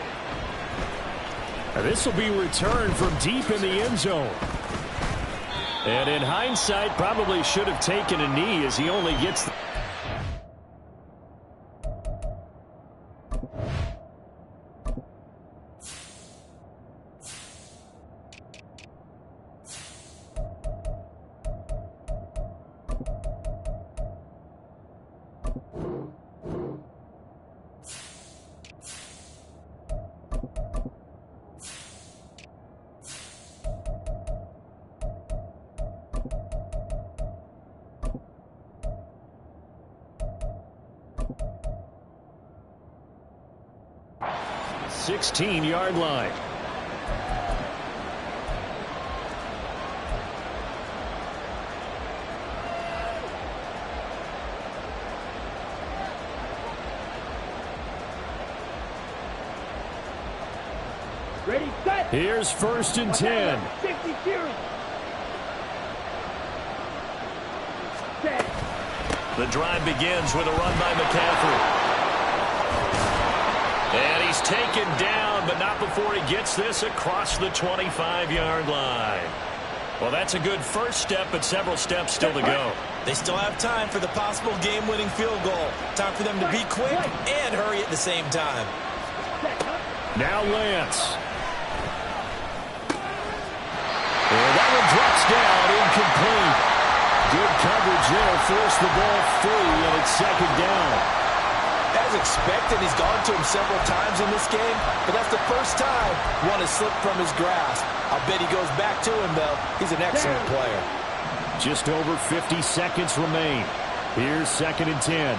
And this will be returned from deep in the end zone. And in hindsight, probably should have taken a knee as he only gets... ...16-yard line. Ready, set. Here's 1st and 10. 50 series. Set. The drive begins with a run by McCaffrey. And he's taken down, but not before he gets this across the 25-yard line. Well, that's a good first step, but several steps still to go. They still have time for the possible game-winning field goal. Time for them to be quick and hurry at the same time. Now Lance. And that one drops down, incomplete. Good coverage there, forced the ball free, and it's 2nd down. As expected, he's gone to him several times in this game, but that's the first time one has slipped from his grasp. I'll bet he goes back to him, though. He's an excellent player. Just over 50 seconds remain. Here's 2nd and 10.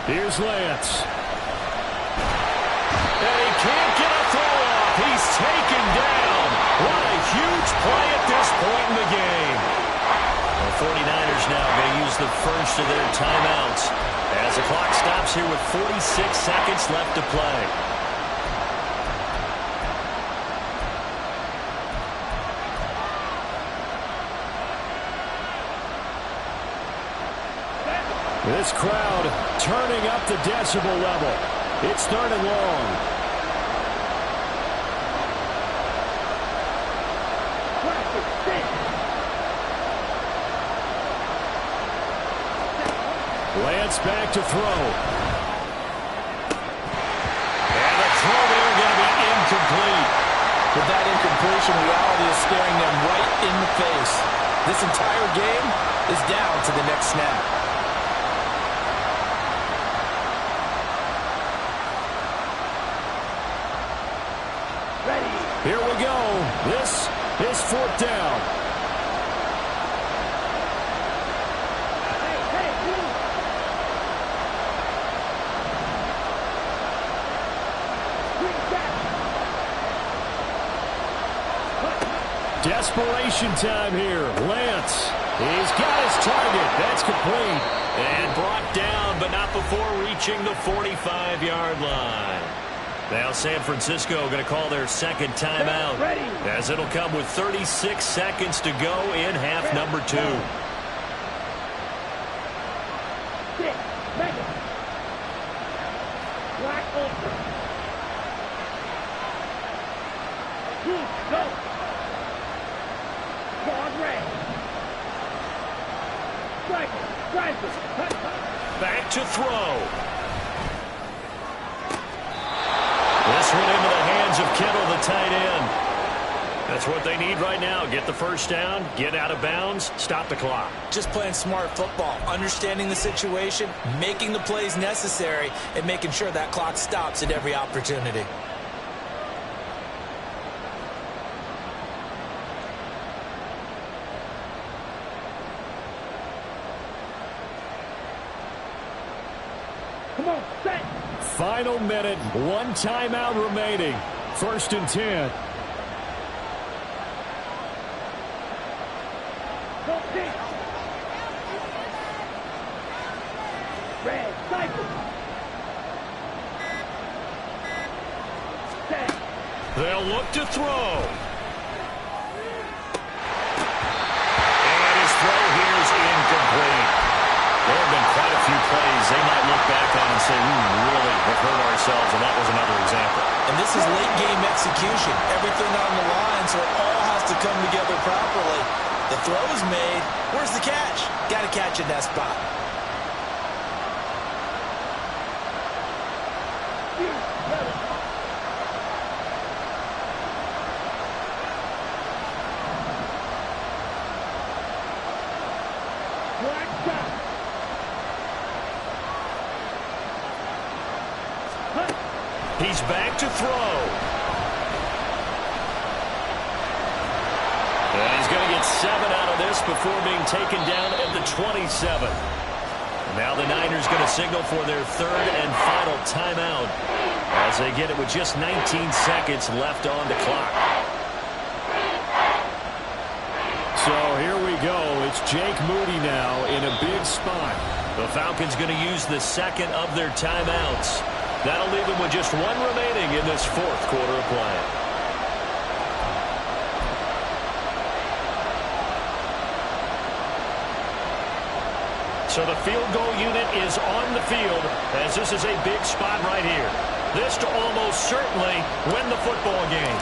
Here's Lance. And he can't get a throw off. He's taken down. What a huge play at this point in the game. The 49ers now going to use the first of their timeouts as the clock stops here with 46 seconds left to play. This crowd turning up the decibel level. It's 3rd and long. Lance back to throw. And the throw there going to be incomplete. With that incompletion, reality is staring them right in the face. This entire game is down to the next snap. Ready. Here we go. This is 4th down. Desperation time here. Lance, he's got his target. That's complete. And brought down, but not before reaching the 45-yard line. Now San Francisco going to call their 2nd timeout, as it'll come with 36 seconds to go in half number 2. Black ultra. Go. Guard red. Striker. Striker. Back to throw. This one into the hands of Kittle, the tight end. That's what they need right now. Get the first down, get out of bounds, stop the clock. Just playing smart football, understanding the situation, making the plays necessary, and making sure that clock stops at every opportunity. Come on, set. Final minute, one timeout remaining. 1st and 10. Go kick. Red, cycle. Set. They'll look to throw. And his throw here is incomplete. There have been quite a few plays they might look back on and say, we really have hurt ourselves, and that was another example. And this is late game execution. Everything on the line, so it all has to come together properly. The throw is made. Where's the catch? Got to catch in that spot. Black shot. He's back to throw. And he's going to get 7 out of this before being taken down at the 27. Now the Niners going to signal for their 3rd and final timeout as they get it with just 19 seconds left on the clock. So here we go. It's Jake Moody now in a big spot. The Falcons going to use the 2nd of their timeouts. That'll leave them with just 1 remaining in this 4th quarter of play. So the field goal unit is on the field as this is a big spot right here. This to almost certainly win the football game.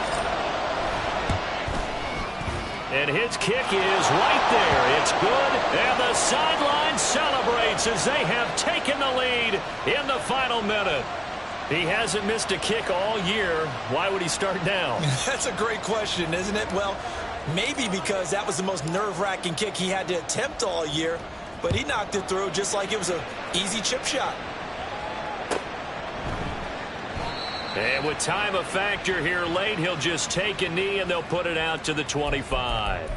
And his kick is right there. It's good. And the sideline celebrates as they have taken the lead in the final minute. He hasn't missed a kick all year. Why would he start now? That's a great question, isn't it? Well, maybe because that was the most nerve-wracking kick he had to attempt all year. But he knocked it through just like it was an easy chip shot. And with time a factor here late, he'll just take a knee and they'll put it out to the 25.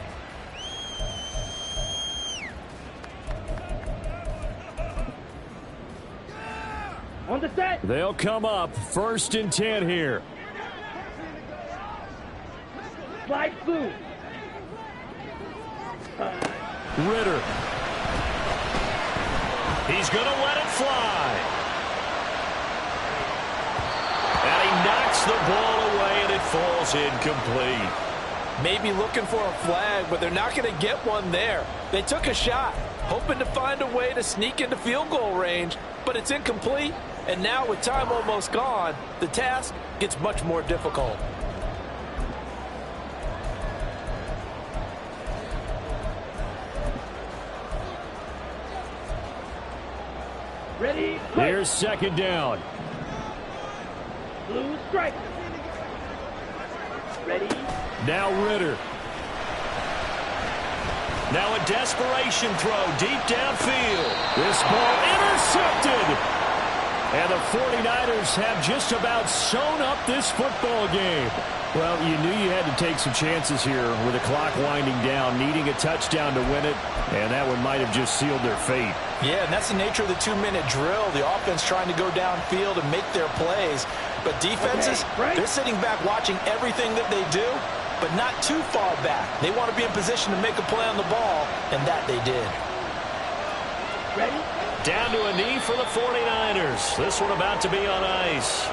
On the set. They'll come up 1st and 10 here. Slide through. Ritter. He's going to let it fly. And he knocks the ball away, and it falls incomplete. Maybe looking for a flag, but they're not going to get one there. They took a shot, hoping to find a way to sneak into field goal range, but it's incomplete. And now with time almost gone, the task gets much more difficult. Ready, play. Here's 2nd down. Blue strike. Ready. Now Ritter. Now a desperation throw deep downfield. This ball intercepted. And the 49ers have just about sewn up this football game. Well, you knew you had to take some chances here with the clock winding down, needing a touchdown to win it, and that one might have just sealed their fate. Yeah, and that's the nature of the 2-minute drill. The offense trying to go downfield and make their plays. But defenses, they're sitting back watching everything that they do, but not too far back. They want to be in position to make a play on the ball, and that they did. Ready. Down to a knee for the 49ers. This one about to be on ice.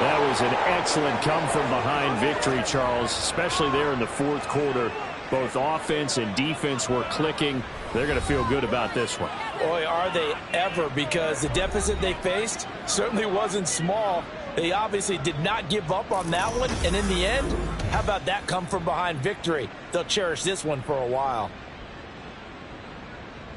That was an excellent come-from-behind victory, Charles, especially there in the 4th quarter. Both offense and defense were clicking. They're going to feel good about this one. Boy, are they ever, because the deficit they faced certainly wasn't small. They obviously did not give up on that one, and in the end, how about that come-from-behind victory? They'll cherish this one for a while.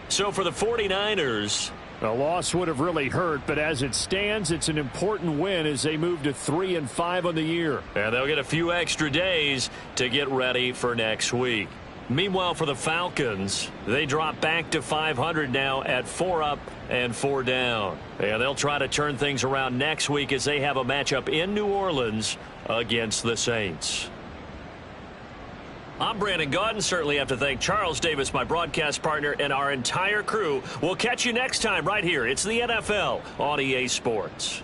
So for the 49ers, a loss would have really hurt, but as it stands, it's an important win as they move to 3-5 on the year. and they'll get a few extra days to get ready for next week. Meanwhile, for the Falcons, they drop back to 500 now at 4 up and 4 down. And they'll try to turn things around next week as they have a matchup in New Orleans against the Saints. I'm Brandon Gaudin. Certainly have to thank Charles Davis, my broadcast partner, and our entire crew. We'll catch you next time right here. It's the NFL on EA Sports.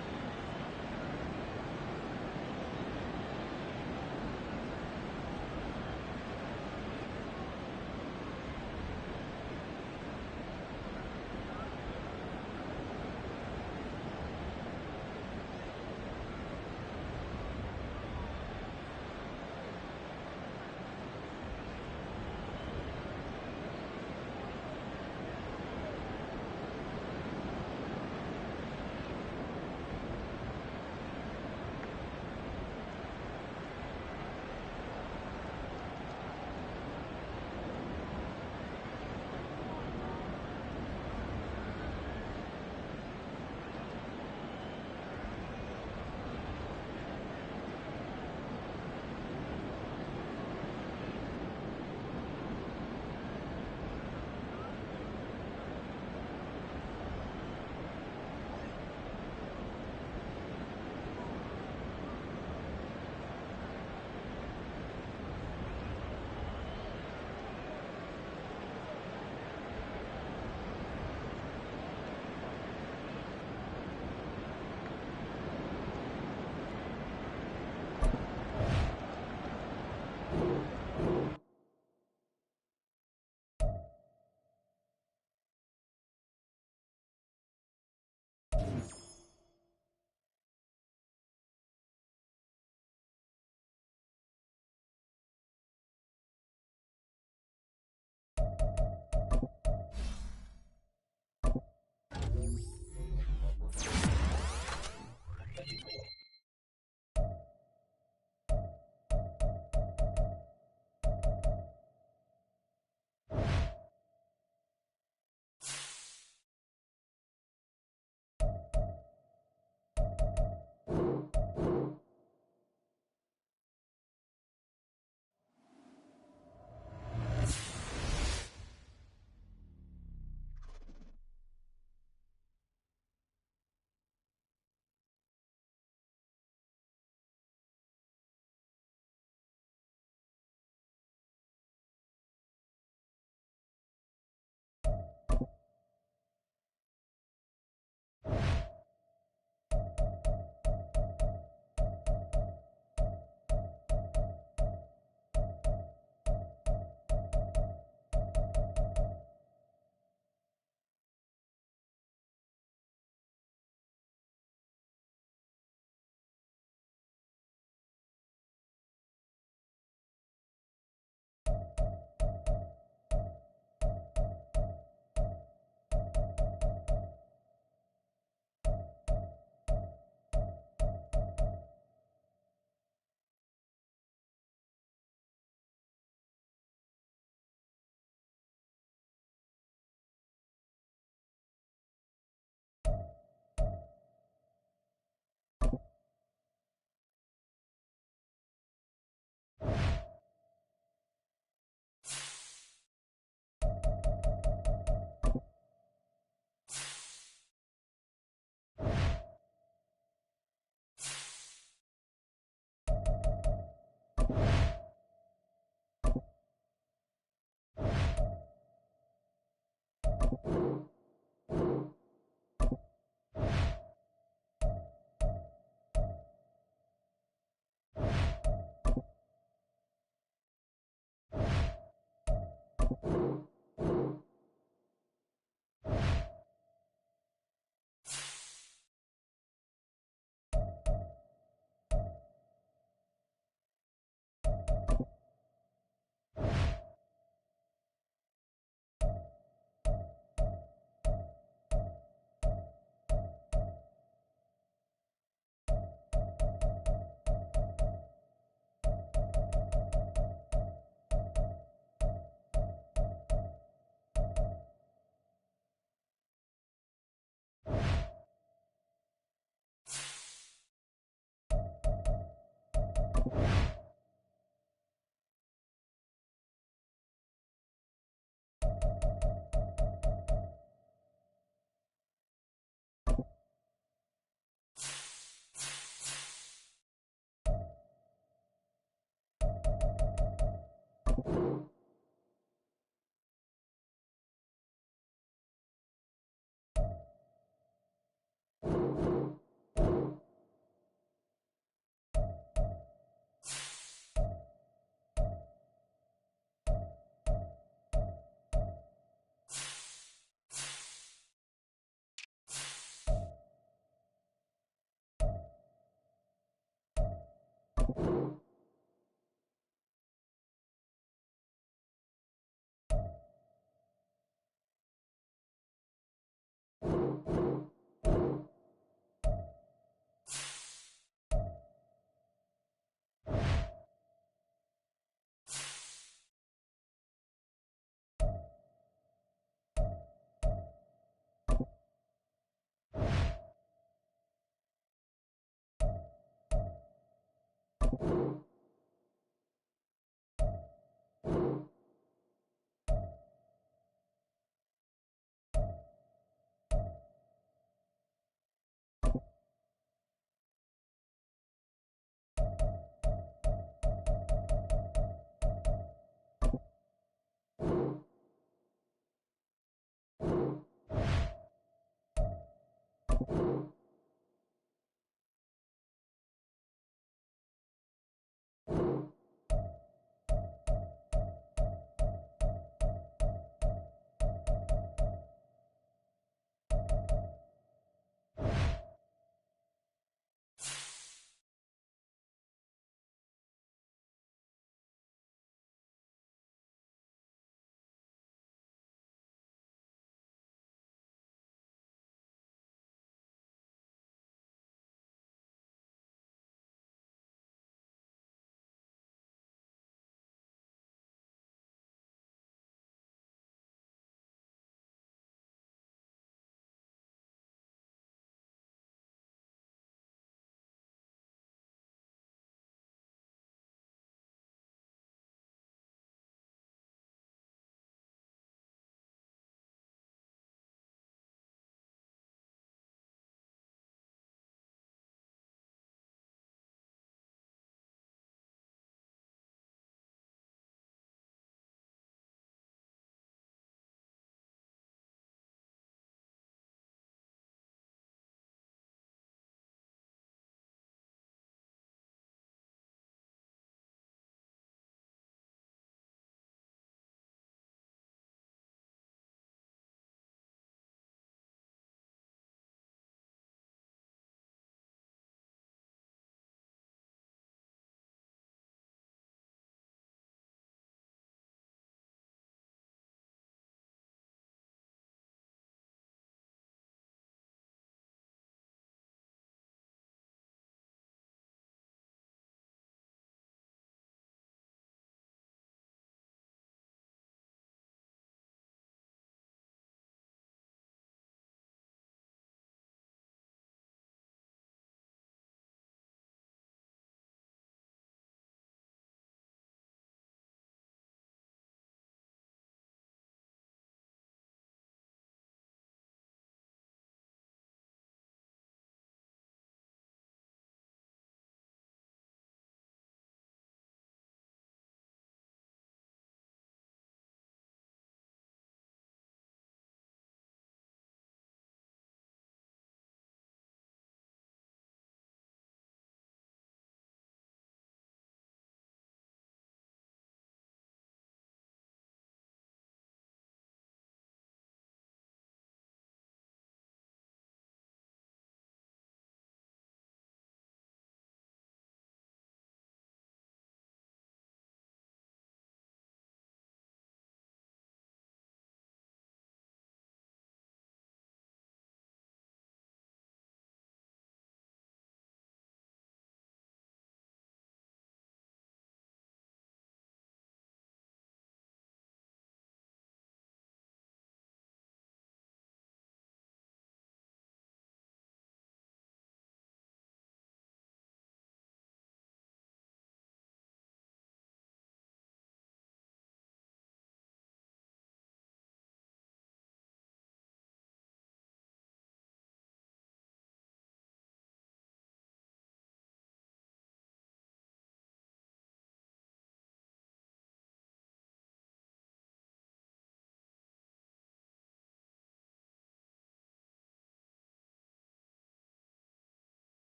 Ready?